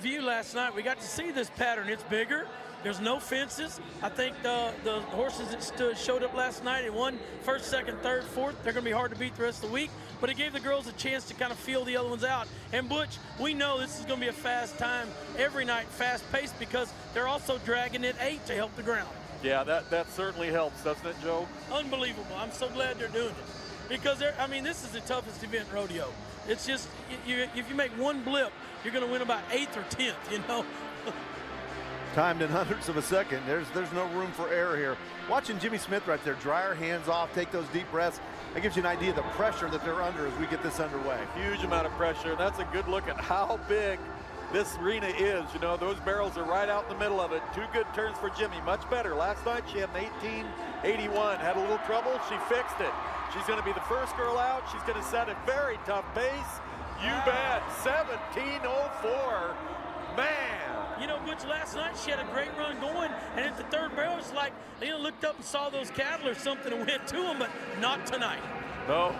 View last night, we got to see this pattern. It's bigger. There's no fences. I think the horses that showed up last night and won first, second, third, fourth, they're going to be hard to beat the rest of the week. But it gave the girls a chance to kind of feel the other ones out. And Butch, we know this is going to be a fast time every night, fast-paced, because they're also dragging it 8 to help the ground. Yeah, that certainly helps, doesn't it, Joe? Unbelievable. I'm so glad they're doing it. Because, this is the toughest event in rodeo. It's just, if you make one blip, you're going to win about 8th or 10th, you know. Timed in hundredths of a second. There's no room for error here. Watching Jimmy Smith right there, dry her hands off, take those deep breaths. That gives you an idea of the pressure that they're under as we get this underway. Huge amount of pressure. That's a good look at how big this arena is. You know, those barrels are right out in the middle of it. 2 good turns for Jimmy, much better. Last night she had an 18.81, had a little trouble, she fixed it. She's going to be the first girl out. She's going to set a very tough pace. You bet, 17.04, man. You know, Butch, last night she had a great run going, and at the third barrel, it's like, looked up and saw those cattle or something and went to them, but not tonight. No,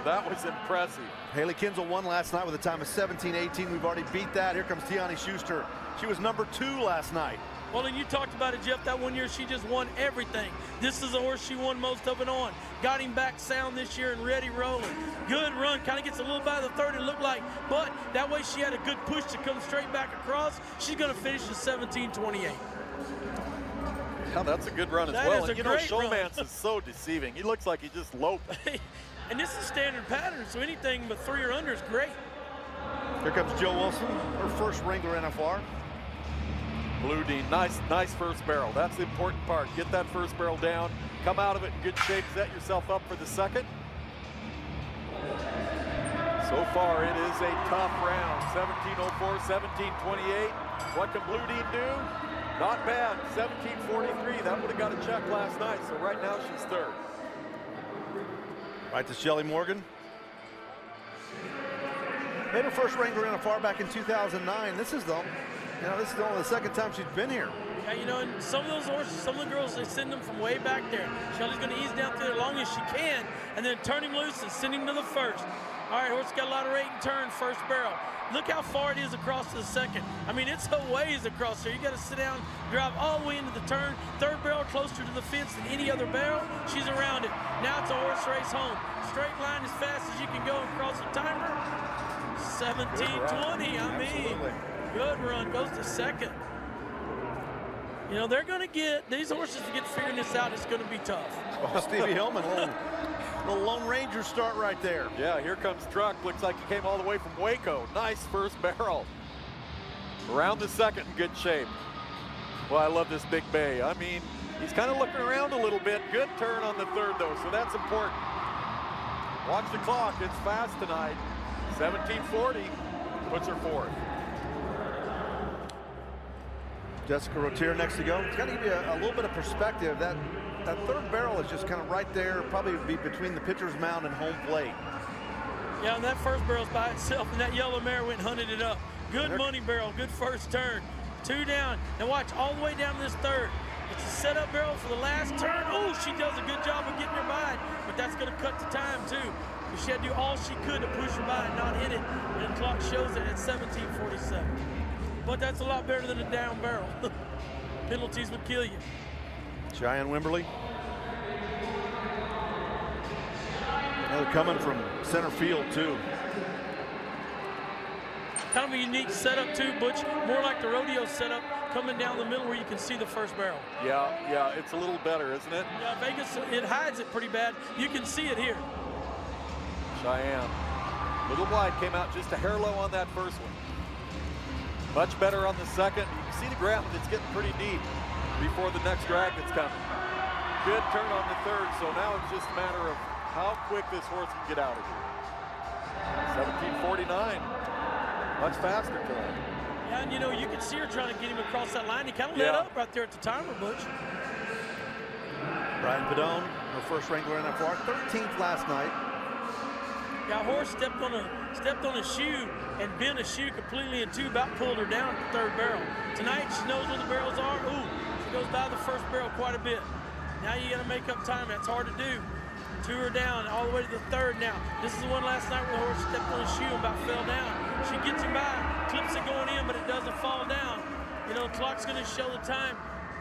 that was impressive. Haley Kinsel won last night with a time of 17.18. We've already beat that. Here comes Tiani Schuster. She was number 2 last night. Well, and you talked about it, Jeff, that one year she just won everything. This is a horse she won most of it on. Got him back sound this year and ready rolling. Good run, kind of gets a little by the third, it looked like, but that way she had a good push to come straight back across. She's going to finish at 17.28. Yeah, that's a good run as well. And you know, Showmance is so deceiving. He looks like he just loped. And this is standard pattern, so anything but 3 or under is great. Here comes Joe Wilson, her first Wrangler NFR. Blue Dean, nice first barrel. That's the important part. Get that first barrel down, come out of it in good shape, set yourself up for the second. So far, it is a tough round. 17.04, 17.28. What can Blue Dean do? Not bad. 17.43. That would have got a check last night. So right now, she's third. Right to Shelly Morgan. Made her first Wrangler NFR back in 2009. This is only the second time she's been here. Yeah, and some of those horses, some of the girls, they send them from way back there. Shelly's going to ease down through there as long as she can, and then turn him loose and send him to the first. All right, horse got a lot of rate and turn, first barrel. Look how far it is across to the second. It's a ways across there. You got to sit down, drive all the way into the turn. Third barrel closer to the fence than any other barrel. She's around it. Now it's a horse race home. Straight line as fast as you can go across the timer. 17.20. Good run, goes to second. They're going to get, these horses to get figuring this out, it's going to be tough. Oh, Stevie Hillman, little Lone Ranger start right there. Yeah, here comes Truck. Looks like he came all the way from Waco. Nice first barrel. Around the second in good shape. Well, I love this Big Bay. He's kind of looking around a little bit. Good turn on the third, though, so that's important. Watch the clock. It's fast tonight. 17.40 puts her fourth. Jessica Rotier next to go. It's got to give you a little bit of perspective. That third barrel is just kind of right there, probably would be between the pitcher's mound and home plate. Yeah, and that first barrel's by itself, and that yellow mare went and hunted it up. Good money barrel, good first turn. 2 down. Now watch all the way down to this third. It's a setup barrel for the last turn. Oh, she does a good job of getting her by, but that's going to cut the time too. She had to do all she could to push her by and not hit it, and the clock shows it at 17.47. But that's a lot better than a down barrel. Penalties would kill you. Cheyenne Wimberly. They're coming from center field too. Kind of a unique setup too, Butch. More like the rodeo setup, coming down the middle where you can see the first barrel. Yeah, it's a little better, isn't it? Yeah, Vegas, it hides it pretty bad. You can see it here. Cheyenne. Little wide, came out just a hair low on that first one. Much better on the second. You can see the ground, it's getting pretty deep before the next drag that's coming. Good turn on the third, so now it's just a matter of how quick this horse can get out of here. 17.49, much faster turn. Yeah, and you can see her trying to get him across that line. He kind of let up right there at the timer, Butch. Brian Padone, her first Wrangler NFR, 13th last night. Yeah, horse stepped on a shoe and bent a shoe completely in two, about pulled her down at the third barrel. Tonight, she knows where the barrels are. Ooh, she goes by the first barrel quite a bit. Now you got to make up time. That's hard to do. 2 are down all the way to the 3rd now. This is the one last night where the horse stepped on his shoe and about fell down. She gets him by, clips it going in, but it doesn't fall down. You know, the clock's going to show the time.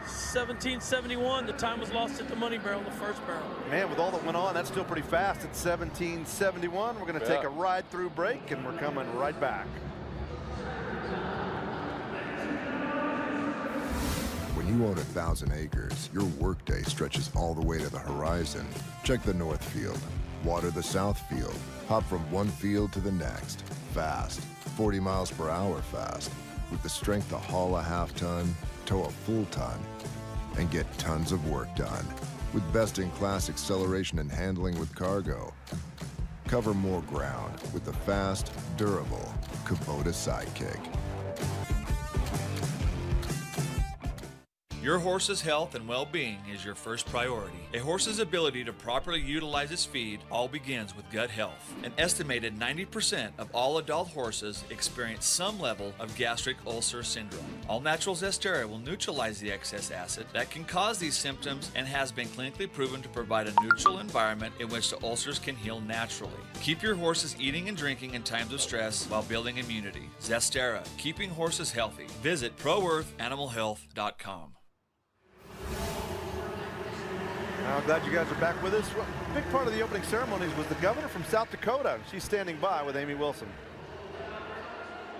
17:71. The time was lost at the money barrel, the first barrel. Man, with all that went on, that's still pretty fast at 17:71. We're going to take a ride-through break, and we're coming right back. When you own 1,000 acres, your workday stretches all the way to the horizon. Check the north field, water the south field, hop from one field to the next, fast, 40 miles per hour fast, with the strength to haul a half-ton, tow a full ton, and get tons of work done. With best-in-class acceleration and handling with cargo. Cover more ground with the fast, durable Kubota Sidekick. Your horse's health and well-being is your first priority. A horse's ability to properly utilize its feed all begins with gut health. An estimated 90% of all adult horses experience some level of gastric ulcer syndrome. All Natural Zestera will neutralize the excess acid that can cause these symptoms and has been clinically proven to provide a neutral environment in which the ulcers can heal naturally. Keep your horses eating and drinking in times of stress while building immunity. Zestera, keeping horses healthy. Visit ProEarthAnimalHealth.com. I'm glad you guys are back with us. Well, a big part of the opening ceremonies was the governor from South Dakota. She's standing by with Amy Wilson.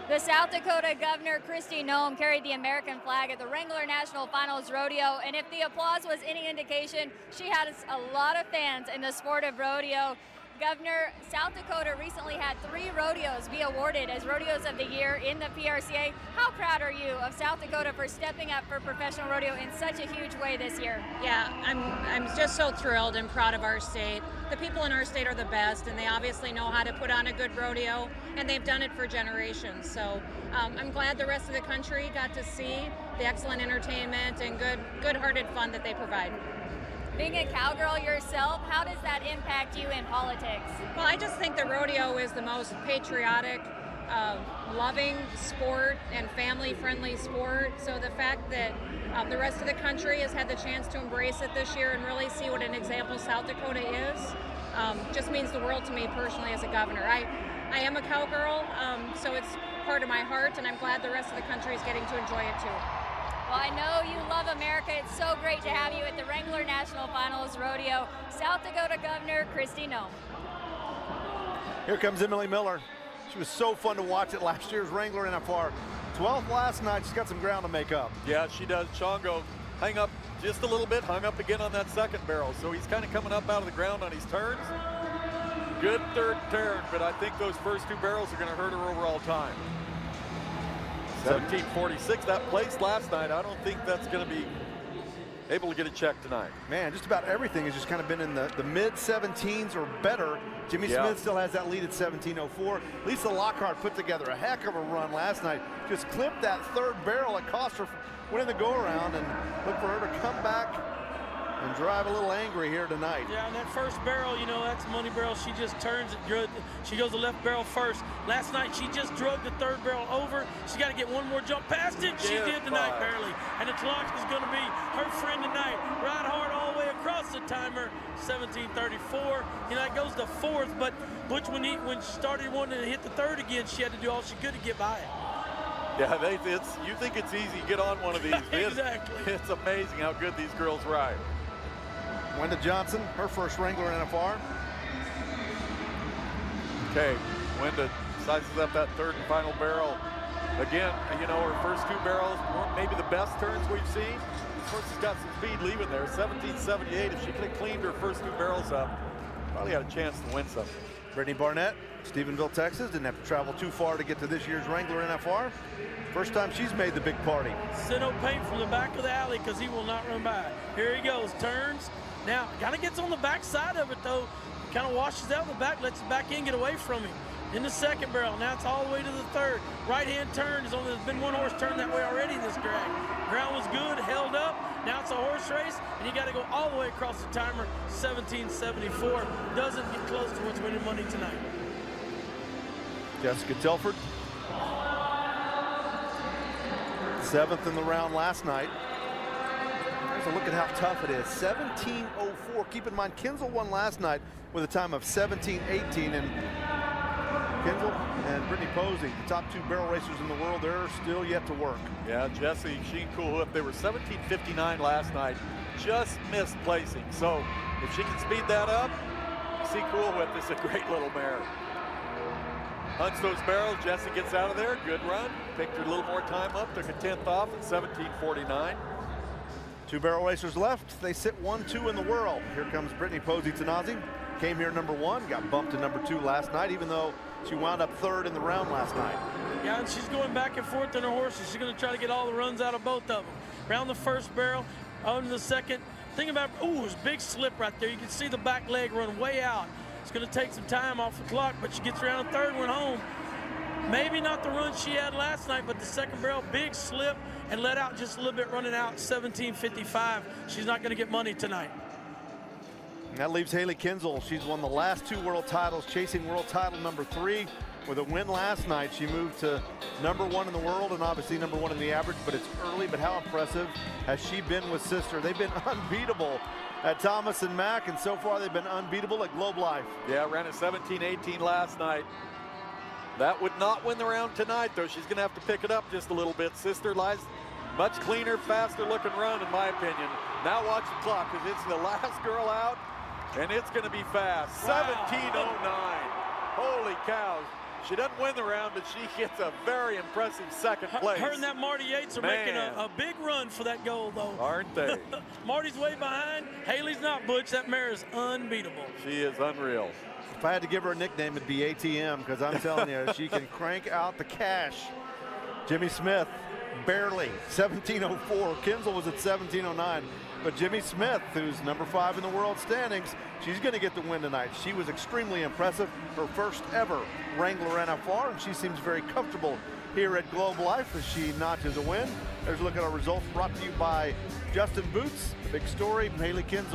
The South Dakota Governor, Kristi Noem, carried the American flag at the Wrangler National Finals Rodeo, and if the applause was any indication, she had a lot of fans in the sport of rodeo. Governor, South Dakota recently had 3 rodeos be awarded as Rodeos of the Year in the PRCA. How proud are you of South Dakota for stepping up for professional rodeo in such a huge way this year? Yeah, I'm just so thrilled and proud of our state. The people in our state are the best, and they obviously know how to put on a good rodeo, and they've done it for generations. So I'm glad the rest of the country got to see the excellent entertainment and good-hearted fun that they provide. Being a cowgirl yourself, how does that impact you in politics? Well, I just think the rodeo is the most patriotic, loving sport and family-friendly sport. So the fact that the rest of the country has had the chance to embrace it this year and really see what an example South Dakota is, just means the world to me personally as a governor. I am a cowgirl, so it's part of my heart, and I'm glad the rest of the country is getting to enjoy it too. Well, I know you love America. It's so great to have you at the Wrangler National Finals Rodeo. South Dakota Governor Kristi Noem. Here comes Emily Miller. She was so fun to watch at last year's Wrangler NFR. 12th last night. She's got some ground to make up. Yeah, she does. Chongo hung up just a little bit, hung up again on that second barrel. So he's kind of coming up out of the ground on his turns. Good third turn, but I think those first 2 barrels are going to hurt her overall time. 17:46, that place last night. I don't think that's going to be able to get a check tonight. Man, just about everything has just kind of been in the mid-17s or better. Jimmy Smith still has that lead at 17:04. Lisa Lockhart put together a heck of a run last night. Just clipped that 3rd barrel. It cost her winning the go-around, and look for her to come back and drive a little angry here tonight. Yeah, and that first barrel, you know, that's money barrel. She just turns it good. She goes the left barrel first. Last night, she just drug the 3rd barrel over. She's got to get one more jump past it. She did tonight, barely. And the clock is going to be her friend tonight. Ride hard all the way across the timer, 17:34. You know, that goes to 4th, but Butch, when she started wanting to hit the 3rd again, she had to do all she could to get by it. Yeah, you think it's easy to get on one of these. Exactly. It's amazing how good these girls ride. Wenda Johnson, her first Wrangler NFR. Okay, Wenda sizes up that 3rd and final barrel. Again, you know, her first 2 barrels weren't maybe the best turns we've seen. Of course, she's got some speed leaving there. 17:78. If she could have cleaned her first 2 barrels up, probably had a chance to win something. Brittany Barnett, Stephenville, Texas. Didn't have to travel too far to get to this year's Wrangler NFR. First time she's made the big party. Sino Paint from the back of the alley because he will not run by. Here he goes, turns. Now, kind of gets on the back side of it, though. Kind of washes out in the back, lets the back end get away from him. In the 2nd barrel, now it's all the way to the 3rd. Right-hand turn, there's been 1 horse turn that way already this drag. Ground was good, held up. Now it's a horse race, and you got to go all the way across the timer, 17:74. Doesn't get close to what's winning money tonight. Jessica Telford, 7th in the round last night. There's to look at how tough it is. 17:04. Keep in mind, Kinzel won last night with a time of 17:18, and Kinzel and Brittany Posey, the top 2 barrel racers in the world, they're still yet to work. Yeah, Jessie Sheen Coolhoof, they were 17:59 last night, just missed placing. So if she can speed that up, see Coolhoof is a great little mare. Hunts those barrels, Jessie gets out of there, good run. Picked her a little more time up, took a 10th off at 17:49. 2 barrel racers left. They sit 1-2 in the world. Here comes Brittany Posey Tanazi. Came here number 1, got bumped to number 2 last night, even though she wound up 3rd in the round last night. Yeah, and she's going back and forth on her horses. She's going to try to get all the runs out of both of them. Round the first barrel, on the second. Think about, ooh, there's a big slip right there. You can see the back leg run way out. It's going to take some time off the clock, but she gets around the 3rd one home. Maybe not the run she had last night, but the second barrel, big slip, and let out just a little bit, running out 17:55. She's not going to get money tonight. And that leaves Hailey Kinzel. She's won the last 2 world titles, chasing world title number 3. With a win last night, she moved to number 1 in the world and obviously number 1 in the average, but it's early. But how impressive has she been with sister? They've been unbeatable at Thomas and Mack, and so far they've been unbeatable at Globe Life. Yeah, ran at 17:18 last night. That would not win the round tonight, though. She's going to have to pick it up just a little bit. Sister lies much cleaner, faster looking run, in my opinion. Now watch the clock, because it's the last girl out, and it's going to be fast. Wow. 17:09. Holy cow. She doesn't win the round, but she gets a very impressive second place. Her and that Marty Yates are making a big run for that goal, though. Aren't they? Marty's way behind. Haley's not, Butch. That mare is unbeatable. She is unreal. If I had to give her a nickname, it'd be ATM, because I'm telling you, she can crank out the cash. Jimmy Smith, barely, 17:04. Kinzel was at 17:09. But Jimmy Smith, who's number 5 in the world standings, she's going to get the win tonight. She was extremely impressive. Her first ever Wrangler NFR, and she seems very comfortable here at Globe Life as she notches a win. There's a look at our results brought to you by Justin Boots. The big story, Hailey Kinzel.